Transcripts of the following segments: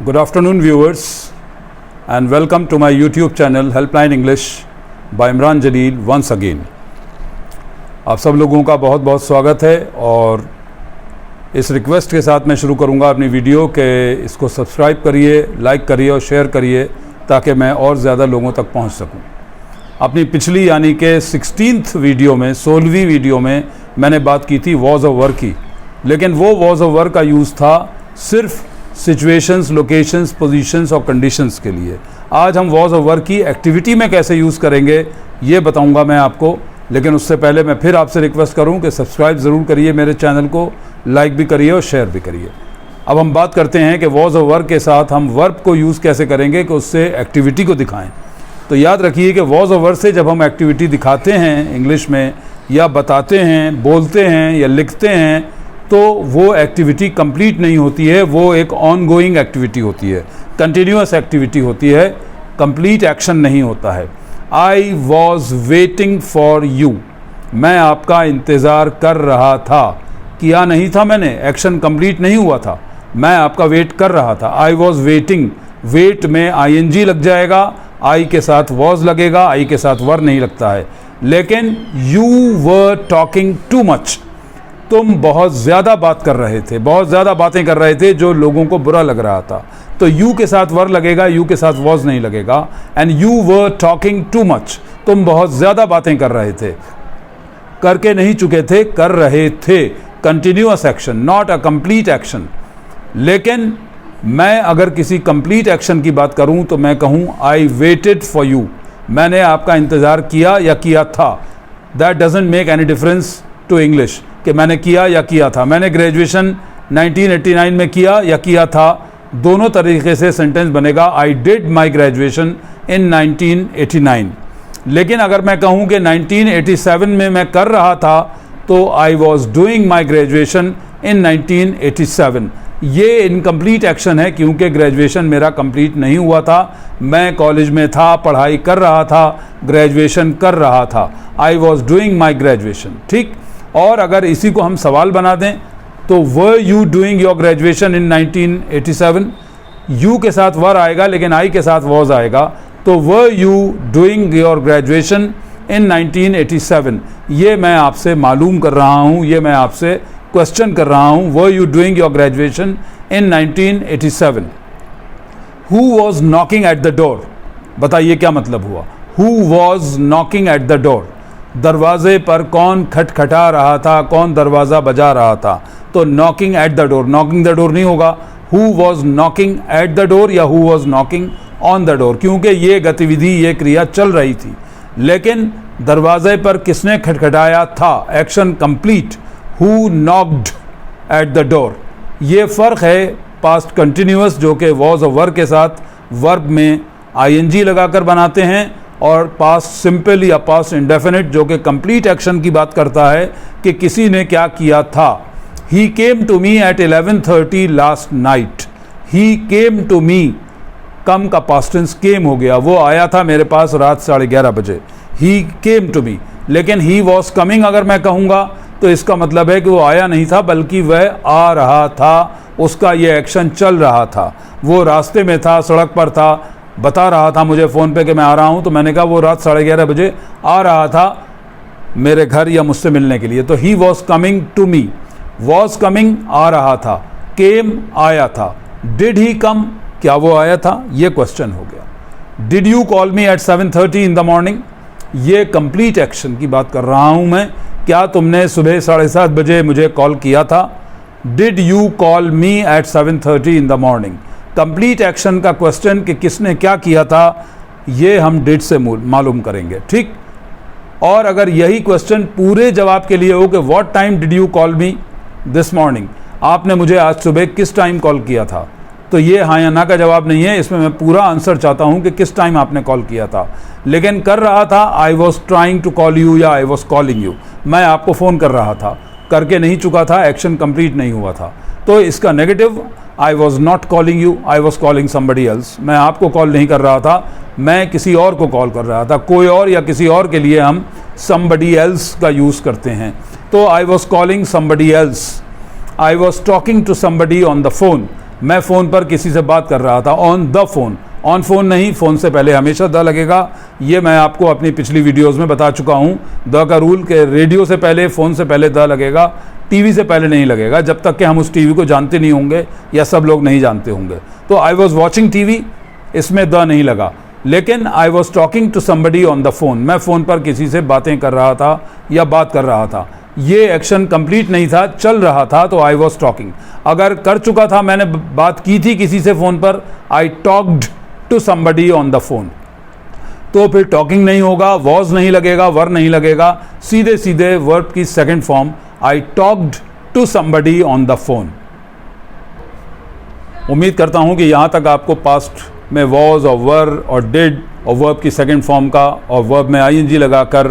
Good afternoon viewers and welcome to my YouTube channel Helpline English by Imran Jaleel once again. आप सब लोगों का बहुत बहुत स्वागत है और इस रिक्वेस्ट के साथ मैं शुरू करूंगा अपनी वीडियो के इसको सब्सक्राइब करिए, लाइक करिए और शेयर करिए ताकि मैं और ज़्यादा लोगों तक पहुंच सकूं। अपनी पिछली यानी कि 16th वीडियो में 16वीं वीडियो में मैंने बात की थी वॉज ऑफ वर्क की, लेकिन वो वॉज ऑफ वर्क का यूज़ था सिर्फ सिचुएशंस, लोकेशंस, पोजीशंस और कंडीशंस के लिए। आज हम वॉज ऑफ वर्क की एक्टिविटी में कैसे यूज़ करेंगे ये बताऊंगा मैं आपको, लेकिन उससे पहले मैं फिर आपसे रिक्वेस्ट करूं कि सब्सक्राइब ज़रूर करिए मेरे चैनल को, लाइक भी करिए और शेयर भी करिए। अब हम बात करते हैं कि वॉज ऑफ वर्क के साथ हम वर्ब को यूज़ कैसे करेंगे कि उससे एक्टिविटी को दिखाएं। तो याद रखिए कि वॉज ऑफ वर्क से जब हम एक्टिविटी दिखाते हैं इंग्लिश में या बताते हैं, बोलते हैं या लिखते हैं तो वो एक्टिविटी कंप्लीट नहीं होती है, वो एक ऑन गोइंग एक्टिविटी होती है, कंटिन्यूअस एक्टिविटी होती है, कंप्लीट एक्शन नहीं होता है। I was waiting for you, मैं आपका इंतज़ार कर रहा था, किया नहीं था मैंने, एक्शन कंप्लीट नहीं हुआ था, मैं आपका वेट कर रहा था। आई वॉज वेटिंग, वेट में आईएनजी लग जाएगा, आई के साथ वॉज लगेगा, आई के साथ वर नहीं लगता है। लेकिन you were talking too much, तुम बहुत ज़्यादा बात कर रहे थे, बहुत ज़्यादा बातें कर रहे थे जो लोगों को बुरा लग रहा था। तो यू के साथ वर लगेगा, यू के साथ वॉज नहीं लगेगा। And you were talking too much, तुम बहुत ज़्यादा बातें कर रहे थे, करके नहीं चुके थे, कर रहे थे। Continuous action, not a complete action. लेकिन मैं अगर किसी कंप्लीट एक्शन की बात करूं तो मैं कहूं आई वेटेड फॉर यू, मैंने आपका इंतज़ार किया या किया था। That doesn't make any difference to English कि मैंने किया या किया था। मैंने ग्रेजुएशन 1989 में किया या किया था, दोनों तरीके से सेंटेंस बनेगा। I did my graduation in 1989। लेकिन अगर मैं कहूँ कि 1987 में मैं कर रहा था तो I was doing my graduation in 1987। ये इनकम्प्लीट एक्शन है क्योंकि ग्रेजुएशन मेरा कंप्लीट नहीं हुआ था, मैं कॉलेज में था, पढ़ाई कर रहा था, ग्रेजुएशन कर रहा था। I was doing my graduation, ठीक। और अगर इसी को हम सवाल बना दें तो were you doing your graduation in 1987, you के साथ वर आएगा लेकिन आई के साथ वॉज आएगा, तो were you doing your graduation in 1987, ये मैं आपसे मालूम कर रहा हूँ, ये मैं आपसे क्वेश्चन कर रहा हूँ। Were you doing your graduation in 1987। Who was knocking at the door, बताइए क्या मतलब हुआ। Who was knocking at the door, दरवाजे पर कौन खटखटा रहा था, कौन दरवाज़ा बजा रहा था। तो knocking at the door, knocking the door नहीं होगा। Who was knocking at the door या who was knocking on the door, क्योंकि ये गतिविधि, ये क्रिया चल रही थी। लेकिन दरवाजे पर किसने खटखटाया था, action complete. Who knocked eight the door, ये फ़र्क है पास्ट कंटिन्यूअस जो कि वॉज और वर्ब के साथ वर्ब में आईएनजी लगाकर बनाते हैं, और पास्ट सिंपल या पास्ट इंडेफिनिट जो कि कंप्लीट एक्शन की बात करता है कि किसी ने क्या किया था। He came to me at 11:30 last night. He came to me, come का पास्ट टेंस केम हो गया, वो आया था मेरे पास रात 11:30 बजे। ही केम टू मी। लेकिन ही वॉज कमिंग अगर मैं कहूँगा तो इसका मतलब है कि वो आया नहीं था बल्कि वह आ रहा था, उसका ये एक्शन चल रहा था। वो रास्ते में था, सड़क पर था, बता रहा था मुझे फ़ोन पे कि मैं आ रहा हूँ, तो मैंने कहा वो रात 11:30 बजे आ रहा था मेरे घर या मुझसे मिलने के लिए। तो he was coming to me, was coming आ रहा था, केम आया था, डिड ही कम, क्या वो आया था, ये क्वेश्चन हो गया। Did you call me at 7:30 in the morning, ये कंप्लीट एक्शन की बात कर रहा हूँ मैं। क्या तुमने सुबह 7:30 बजे मुझे कॉल किया था। Did you call me at 7:30 in the morning, complete action का क्वेश्चन कि किसने क्या किया था, ये हम डिड से मालूम करेंगे, ठीक। और अगर यही क्वेश्चन पूरे जवाब के लिए हो कि what time did you call me this morning, आपने मुझे आज सुबह किस टाइम कॉल किया था, तो ये हाँ या ना का जवाब नहीं है, इसमें मैं पूरा आंसर चाहता हूँ कि किस टाइम आपने कॉल किया था। लेकिन कर रहा था, I was trying to call you या आई वॉज कॉलिंग यू, मैं आपको फ़ोन कर रहा था, करके नहीं चुका था, एक्शन कंप्लीट नहीं हुआ था। तो इसका negative, I was not calling you, I was calling somebody else, मैं आपको कॉल नहीं कर रहा था, मैं किसी और को कॉल कर रहा था। कोई और या किसी और के लिए हम समबडी एल्स का यूज़ करते हैं। तो I was calling somebody else, I was talking to somebody on the phone, मैं फ़ोन पर किसी से बात कर रहा था, on the phone, on phone नहीं, फ़ोन से पहले हमेशा द लगेगा। ये मैं आपको अपनी पिछली वीडियोस में बता चुका हूँ, द का रूल के रेडियो से पहले, फ़ोन से पहले द लगेगा, टीवी से पहले नहीं लगेगा, जब तक कि हम उस टीवी को जानते नहीं होंगे या सब लोग नहीं जानते होंगे। तो आई वॉज वॉचिंग टीवी, इसमें द नहीं लगा। लेकिन I was talking to somebody on the phone, मैं फ़ोन पर किसी से बातें कर रहा था या बात कर रहा था। ये एक्शन कंप्लीट नहीं था, चल रहा था, तो आई वॉज टॉकिंग। अगर कर चुका था, मैंने बात की थी किसी से फ़ोन पर, I talked to somebody on the phone, तो फिर टॉकिंग नहीं होगा, वॉज नहीं लगेगा, वर नहीं लगेगा, सीधे सीधे वर्ब की second form, I talked to somebody on the phone. उम्मीद करता हूँ कि यहाँ तक आपको पास्ट में वॉज और वर और डिड और वर्ब की सेकेंड फॉर्म का और वर्ब में आईएनजी लगाकर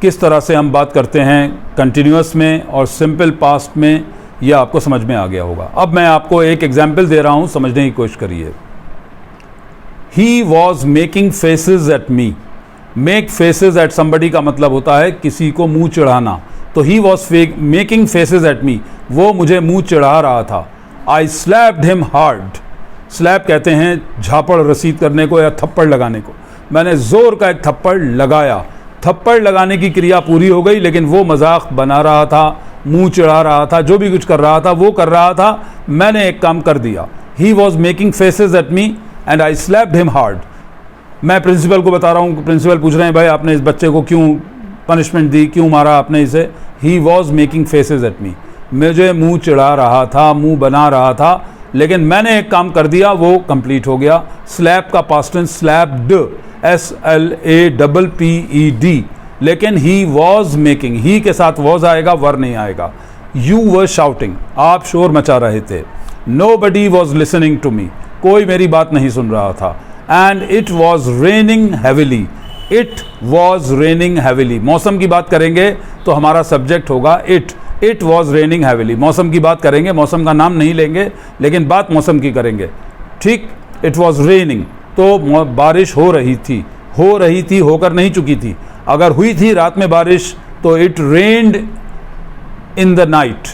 किस तरह से हम बात करते हैं कंटिन्यूअस में और सिंपल पास्ट में, यह आपको समझ में आ गया होगा। अब मैं आपको एक एग्जाम्पल दे रहा हूँ, समझने की कोशिश करिए। He was making faces at me. Make faces at somebody का मतलब होता है किसी को मुंह चढ़ाना, तो he was making faces at me, वो मुझे मुंह चढ़ा रहा था। आई स्लैप्ड हिम हार्ड। स्लैप कहते हैं झापड़ रसीद करने को या थप्पड़ लगाने को। मैंने ज़ोर का एक थप्पड़ लगाया। थप्पड़ लगाने की क्रिया पूरी हो गई, लेकिन वो मजाक बना रहा था, मुंह चढ़ा रहा था, जो भी कुछ कर रहा था वो कर रहा था, मैंने एक काम कर दिया। He was making faces at me and I slapped him hard. मैं प्रिंसिपल को बता रहा हूँ, प्रिंसिपल पूछ रहे हैं भाई आपने इस बच्चे को क्यों पनिशमेंट दी, क्यों मारा आपने इसे। He was making faces at me, मुझे मुंह चढ़ा रहा था, मुंह बना रहा था, लेकिन मैंने एक काम कर दिया, वो कंप्लीट हो गया। स्लैप का पास्ट टेंस स्लैप्ड, SLAPPED, लेकिन ही वॉज मेकिंग, ही के साथ वॉज आएगा, वर नहीं आएगा। यू वर शाउटिंग, आप शोर मचा रहे थे। Nobody was listening to me, कोई मेरी बात नहीं सुन रहा था। And it was raining heavily, it was raining heavily. मौसम की बात करेंगे तो हमारा सब्जेक्ट होगा it. It was raining heavily, मौसम की बात करेंगे, मौसम का नाम नहीं लेंगे, लेकिन बात मौसम की करेंगे, ठीक। इट वॉज रेनिंग, तो बारिश हो रही थी, हो रही थी, होकर नहीं चुकी थी। अगर हुई थी रात में बारिश तो it rained in the night,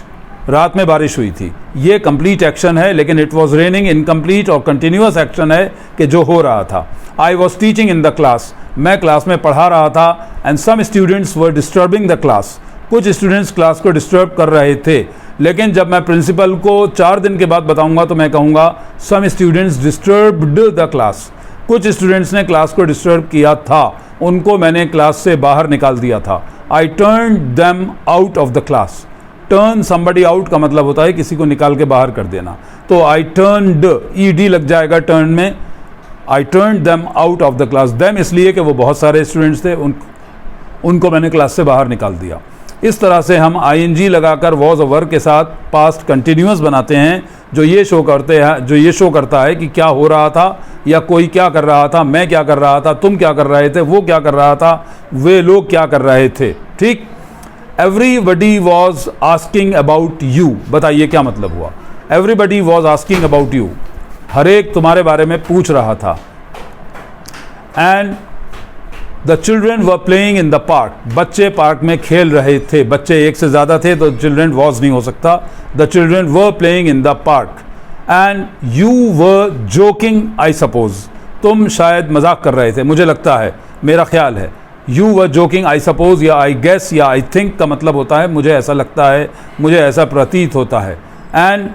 रात में बारिश हुई थी। ये कंप्लीट एक्शन है, लेकिन इट वॉज रेनिंग इनकम्प्लीट और कंटिन्यूअस एक्शन है कि जो हो रहा था। I was teaching in the class, मैं क्लास में पढ़ा रहा था। And some students were disturbing the class, कुछ स्टूडेंट्स क्लास को डिस्टर्ब कर रहे थे। लेकिन जब मैं प्रिंसिपल को 4 दिन के बाद बताऊंगा तो मैं कहूँगा some students disturbed the class, कुछ स्टूडेंट्स ने क्लास को डिस्टर्ब किया था, उनको मैंने क्लास से बाहर निकाल दिया था। I turn them out of the class. Turn somebody out का मतलब होता है किसी को निकाल के बाहर कर देना, तो आई टर्नड, ED लग जाएगा टर्न में। I turn them out of the class, them इसलिए कि वो बहुत सारे स्टूडेंट्स थे, उनको मैंने क्लास से बाहर निकाल दिया। इस तरह से हम ING लगाकर वॉज और वर के साथ पास्ट कंटिन्यूअस बनाते हैं, जो ये शो करता है कि क्या हो रहा था या कोई क्या कर रहा था, मैं क्या कर रहा था, तुम क्या कर रहे थे, वो क्या कर रहा था, वे लोग क्या कर रहे थे, ठीक। Everybody was asking about you, बताइए क्या मतलब हुआ। Everybody was asking about you, हर एक तुम्हारे बारे में पूछ रहा था। And the children were playing in the park, बच्चे पार्क में खेल रहे थे। बच्चे एक से ज़्यादा थे तो चिल्ड्रेन वॉज नहीं हो सकता। The children were playing in the park. And you were joking I suppose, तुम शायद मजाक कर रहे थे, मुझे लगता है, मेरा ख्याल है। You were joking I suppose या आई गेस या आई थिंक का मतलब होता है मुझे ऐसा लगता है, मुझे ऐसा प्रतीत होता है। And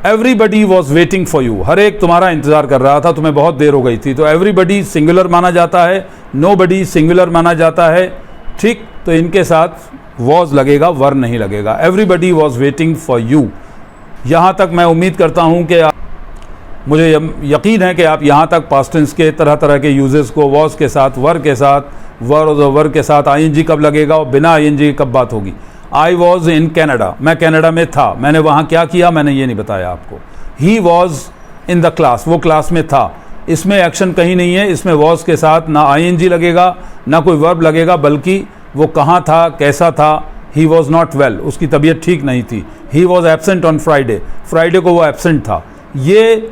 everybody was waiting for you, हर एक तुम्हारा इंतजार कर रहा था, तुम्हें बहुत देर हो गई थी। तो एवरीबडी सिंगुलर माना जाता है, नोबडी सिंगुलर माना जाता है, ठीक। तो इनके साथ वॉज लगेगा, वर नहीं लगेगा। Everybody was waiting for you. यहाँ तक मैं उम्मीद करता हूँ कि मुझे यकीन है कि आप यहाँ तक पास्ट टेंस के तरह तरह के यूजेस को वॉज के साथ, वर के साथ, वर के साथ ING कब लगेगा और बिना ING कब बात होगी। आई वॉज इन कैनेडा, मैं कनाडा में था, मैंने वहाँ क्या किया मैंने ये नहीं बताया आपको। He was in the class, वो क्लास में था। इसमें एक्शन कहीं नहीं है, इसमें वॉज के साथ ना ING लगेगा ना कोई वर्ब लगेगा, बल्कि वो कहाँ था, कैसा था। ही वॉज नॉट वेल, उसकी तबीयत ठीक नहीं थी। He was absent on Friday, Friday को वो एबसेंट था। ये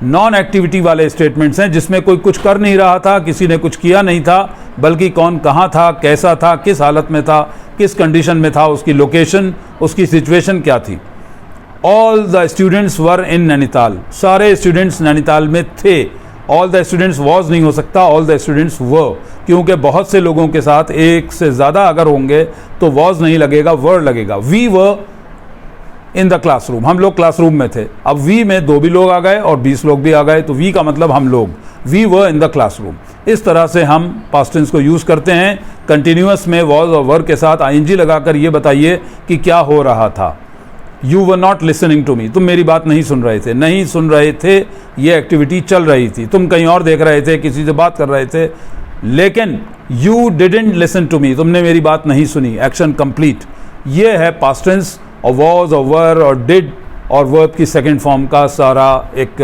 नॉन एक्टिविटी वाले स्टेटमेंट्स हैं जिसमें कोई कुछ कर नहीं रहा था, किसी ने कुछ किया नहीं था, बल्कि कौन कहाँ था, कैसा था, किस हालत में था, किस कंडीशन में था, उसकी लोकेशन, उसकी सिचुएशन क्या थी। ऑल द स्टूडेंट्स वर इन नैनीताल, सारे स्टूडेंट्स नैनीताल में थे। ऑल द स्टूडेंट्स वॉज नहीं हो सकता, ऑल द स्टूडेंट्स वर, क्योंकि बहुत से लोगों के साथ एक से ज़्यादा अगर होंगे तो वॉज नहीं लगेगा, वर लगेगा। We were in the classroom, हम लोग क्लासरूम में थे। अब वी में 2 भी लोग आ गए और 20 लोग भी आ गए, तो वी का मतलब हम लोग, we were in the classroom. इस तरह से हम पास्ट टेंस को यूज़ करते हैं। कंटिन्यूअस में वॉज और वर के साथ आईएनजी लगाकर ये बताइए कि क्या हो रहा था। You were not listening to me, तुम मेरी बात नहीं सुन रहे थे, नहीं सुन रहे थे, ये एक्टिविटी चल रही थी, तुम कहीं और देख रहे थे, किसी से बात कर रहे थे, लेकिन you didn't listen to me, तुमने मेरी बात नहीं सुनी। एक्शन कंप्लीट, ये है पास्ट टेंस और वॉज और वर और डिड और वर्ब की सेकंड फॉर्म का सारा एक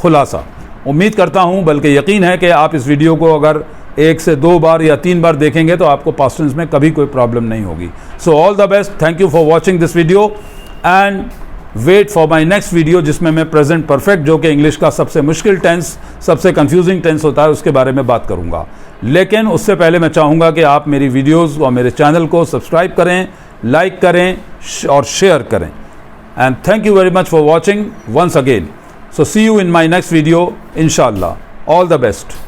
खुलासा। उम्मीद करता हूँ, बल्कि यकीन है कि आप इस वीडियो को अगर 1 से 2 बार या 3 बार देखेंगे तो आपको पास्ट टेंस में कभी कोई प्रॉब्लम नहीं होगी। So all the best, thank you for watching this video and wait for my next video, जिसमें मैं प्रेजेंट परफेक्ट, जो कि इंग्लिश का सबसे मुश्किल टेंस, सबसे कंफ्यूजिंग टेंस होता है, उसके बारे में बात करूंगा। लेकिन उससे पहले मैं चाहूँगा कि आप मेरी वीडियोज़ और मेरे चैनल को सब्सक्राइब करें, लाइक करें और शेयर करें। And thank you very much for watching once again. So see you in my next video इंशाल्लाह। All the best.